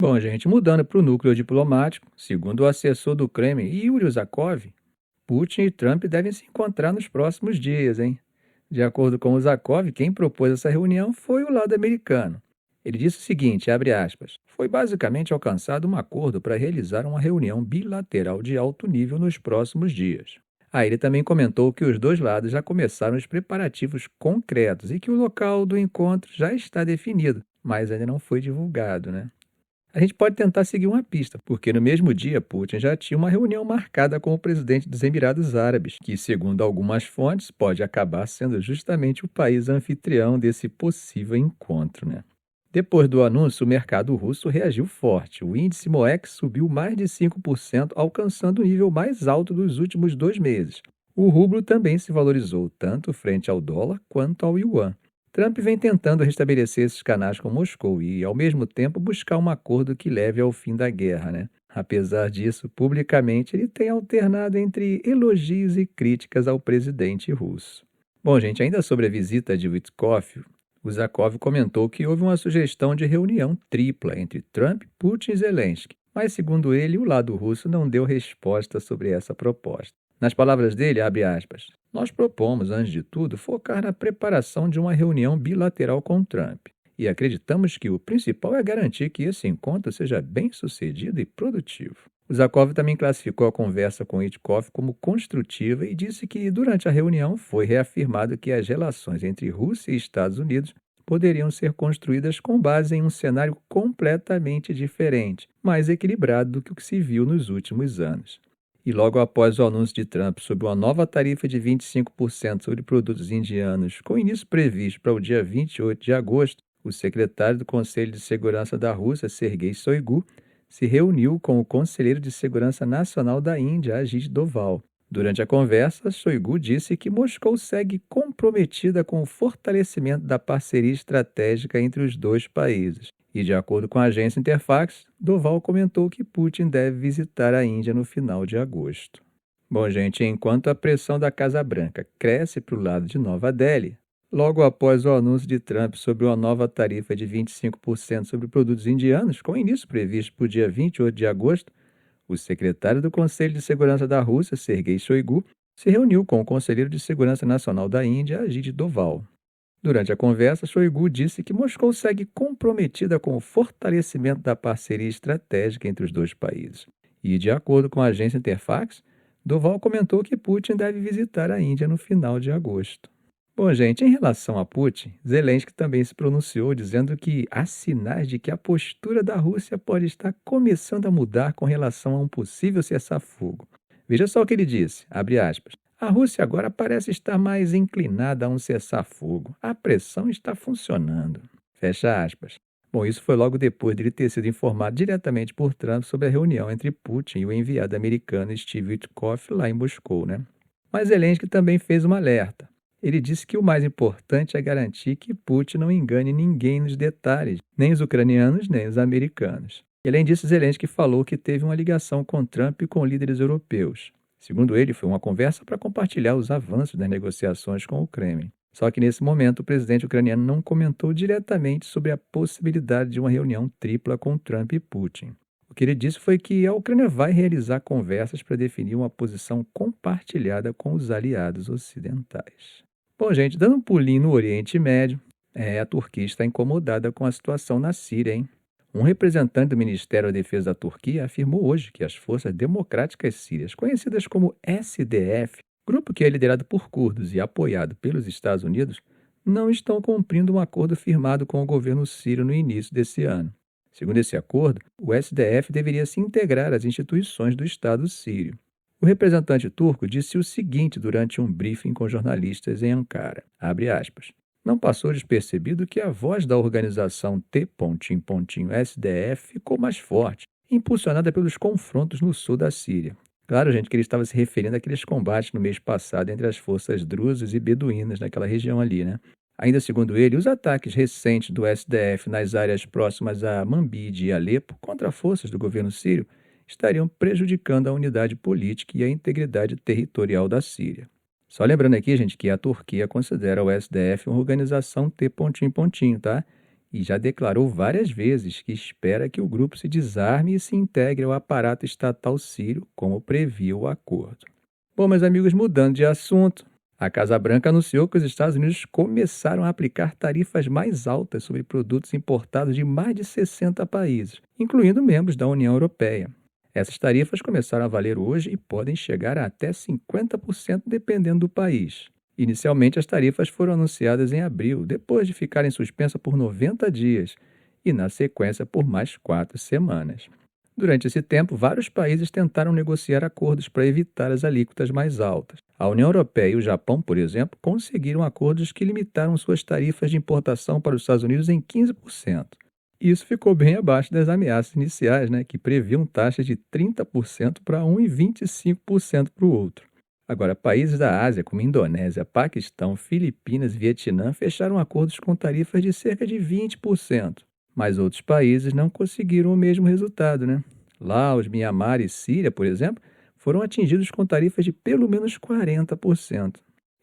Bom, gente, mudando para o núcleo diplomático, segundo o assessor do Kremlin, Yuri Uzakov, Putin e Trump devem se encontrar nos próximos dias, hein? De acordo com Uzakov, quem propôs essa reunião foi o lado americano. Ele disse o seguinte, abre aspas, foi basicamente alcançado um acordo para realizar uma reunião bilateral de alto nível nos próximos dias. Ele também comentou que os dois lados já começaram os preparativos concretos e que o local do encontro já está definido, mas ainda não foi divulgado, né? A gente pode tentar seguir uma pista, porque no mesmo dia Putin já tinha uma reunião marcada com o presidente dos Emirados Árabes, que, segundo algumas fontes, pode acabar sendo justamente o país anfitrião desse possível encontro, né? Depois do anúncio, o mercado russo reagiu forte. O índice MOEX subiu mais de 5%, alcançando o nível mais alto dos últimos 2 meses. O rublo também se valorizou, tanto frente ao dólar quanto ao yuan. Trump vem tentando restabelecer esses canais com Moscou e, ao mesmo tempo, buscar um acordo que leve ao fim da guerra, né? Apesar disso, publicamente ele tem alternado entre elogios e críticas ao presidente russo. Bom, gente, ainda sobre a visita de Witkoff, o Zakov comentou que houve uma sugestão de reunião tripla entre Trump, Putin e Zelensky, mas, segundo ele, o lado russo não deu resposta sobre essa proposta. Nas palavras dele, abre aspas, nós propomos, antes de tudo, focar na preparação de uma reunião bilateral com Trump. E acreditamos que o principal é garantir que esse encontro seja bem-sucedido e produtivo. O Zakov também classificou a conversa com Witkoff como construtiva e disse que, durante a reunião, foi reafirmado que as relações entre Rússia e Estados Unidos poderiam ser construídas com base em um cenário completamente diferente, mais equilibrado do que o que se viu nos últimos anos. E logo após o anúncio de Trump sobre uma nova tarifa de 25% sobre produtos indianos, com início previsto para o dia 28 de agosto, o secretário do Conselho de Segurança da Rússia, Sergei Shoigu, se reuniu com o conselheiro de Segurança Nacional da Índia, Ajit Doval. Durante a conversa, Shoigu disse que Moscou segue comprometida com o fortalecimento da parceria estratégica entre os dois países. E, de acordo com a agência Interfax, Doval comentou que Putin deve visitar a Índia no final de agosto. Bom, gente, enquanto a pressão da Casa Branca cresce para o lado de Nova Delhi, logo após o anúncio de Trump sobre uma nova tarifa de 25% sobre produtos indianos, com início previsto para o dia 28 de agosto, o secretário do Conselho de Segurança da Rússia, Sergei Shoigu, se reuniu com o conselheiro de Segurança Nacional da Índia, Ajit Doval. Durante a conversa, Shoigu disse que Moscou segue comprometida com o fortalecimento da parceria estratégica entre os dois países. E, de acordo com a agência Interfax, Doval comentou que Putin deve visitar a Índia no final de agosto. Bom, gente, em relação a Putin, Zelensky também se pronunciou dizendo que há sinais de que a postura da Rússia pode estar começando a mudar com relação a um possível cessar-fogo. Veja só o que ele disse, abre aspas. A Rússia agora parece estar mais inclinada a um cessar-fogo. A pressão está funcionando. Fecha aspas. Bom, isso foi logo depois de ele ter sido informado diretamente por Trump sobre a reunião entre Putin e o enviado americano Steve Witkoff lá em Moscou, né? Mas Zelensky também fez um alerta. Ele disse que o mais importante é garantir que Putin não engane ninguém nos detalhes, nem os ucranianos, nem os americanos. E, além disso, Zelensky falou que teve uma ligação com Trump e com líderes europeus. Segundo ele, foi uma conversa para compartilhar os avanços das negociações com o Kremlin. Só que, nesse momento, o presidente ucraniano não comentou diretamente sobre a possibilidade de uma reunião tripla com Trump e Putin. O que ele disse foi que a Ucrânia vai realizar conversas para definir uma posição compartilhada com os aliados ocidentais. Bom, gente, dando um pulinho no Oriente Médio, a Turquia está incomodada com a situação na Síria, hein? Um representante do Ministério da Defesa da Turquia afirmou hoje que as Forças Democráticas Sírias, conhecidas como SDF, grupo que é liderado por curdos e apoiado pelos Estados Unidos, não estão cumprindo um acordo firmado com o governo sírio no início desse ano. Segundo esse acordo, o SDF deveria se integrar às instituições do Estado sírio. O representante turco disse o seguinte durante um briefing com jornalistas em Ankara, abre aspas, não passou despercebido que a voz da organização T.SDF ficou mais forte, impulsionada pelos confrontos no sul da Síria. Claro, gente, que ele estava se referindo àqueles combates no mês passado entre as forças druzes e beduínas naquela região ali, né? Ainda segundo ele, os ataques recentes do SDF nas áreas próximas a Manbij e Alepo contra forças do governo sírio estariam prejudicando a unidade política e a integridade territorial da Síria. Só lembrando aqui, gente, que a Turquia considera o SDF uma organização T, tá? e já declarou várias vezes que espera que o grupo se desarme e se integre ao aparato estatal sírio, como previa o acordo. Bom, meus amigos, mudando de assunto, a Casa Branca anunciou que os Estados Unidos começaram a aplicar tarifas mais altas sobre produtos importados de mais de 60 países, incluindo membros da União Europeia. Essas tarifas começaram a valer hoje e podem chegar a até 50% dependendo do país. Inicialmente, as tarifas foram anunciadas em abril, depois de ficarem suspensas por 90 dias e, na sequência, por mais 4 semanas. Durante esse tempo, vários países tentaram negociar acordos para evitar as alíquotas mais altas. A União Europeia e o Japão, por exemplo, conseguiram acordos que limitaram suas tarifas de importação para os Estados Unidos em 15%. Isso ficou bem abaixo das ameaças iniciais, que previam taxas de 30% para um e 25% para o outro. Agora, países da Ásia, como Indonésia, Paquistão, Filipinas e Vietnã, fecharam acordos com tarifas de cerca de 20%. Mas outros países não conseguiram o mesmo resultado, Laos, Mianmar e Síria, por exemplo, foram atingidos com tarifas de pelo menos 40%.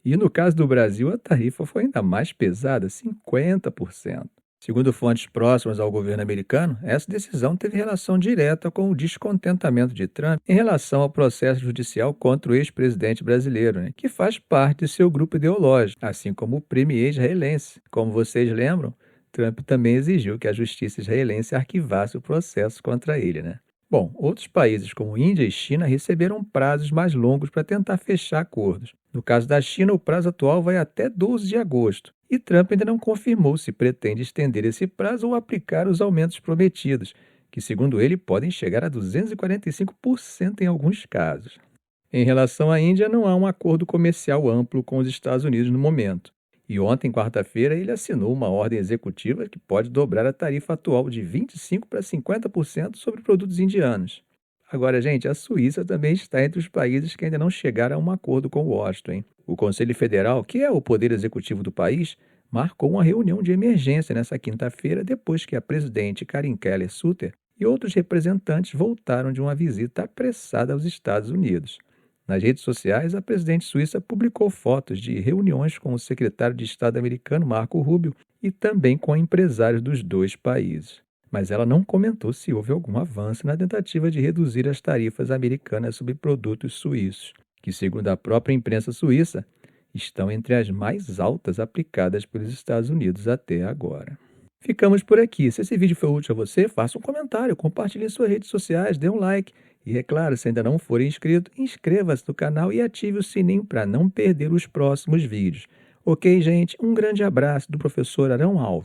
E no caso do Brasil, a tarifa foi ainda mais pesada, 50%. Segundo fontes próximas ao governo americano, essa decisão teve relação direta com o descontentamento de Trump em relação ao processo judicial contra o ex-presidente brasileiro, que faz parte de seu grupo ideológico, assim como o premier israelense. Como vocês lembram, Trump também exigiu que a justiça israelense arquivasse o processo contra ele, Bom, outros países como Índia e China receberam prazos mais longos para tentar fechar acordos. No caso da China, o prazo atual vai até 12 de agosto. E Trump ainda não confirmou se pretende estender esse prazo ou aplicar os aumentos prometidos, que, segundo ele, podem chegar a 245% em alguns casos. Em relação à Índia, não há um acordo comercial amplo com os Estados Unidos no momento. E ontem, quarta-feira, ele assinou uma ordem executiva que pode dobrar a tarifa atual de 25% para 50% sobre produtos indianos. Agora, gente, a Suíça também está entre os países que ainda não chegaram a um acordo com Washington. O Conselho Federal, que é o poder executivo do país, marcou uma reunião de emergência nesta quinta-feira depois que a presidente Karin Keller-Sutter e outros representantes voltaram de uma visita apressada aos Estados Unidos. Nas redes sociais, a presidente suíça publicou fotos de reuniões com o secretário de Estado americano Marco Rubio e também com empresários dos dois países. Mas ela não comentou se houve algum avanço na tentativa de reduzir as tarifas americanas sobre produtos suíços, que, segundo a própria imprensa suíça, estão entre as mais altas aplicadas pelos Estados Unidos até agora. Ficamos por aqui. Se esse vídeo foi útil a você, faça um comentário, compartilhe em suas redes sociais, dê um like. E é claro, se ainda não for inscrito, inscreva-se no canal e ative o sininho para não perder os próximos vídeos. Ok, gente? Um grande abraço do professor Arão Alves.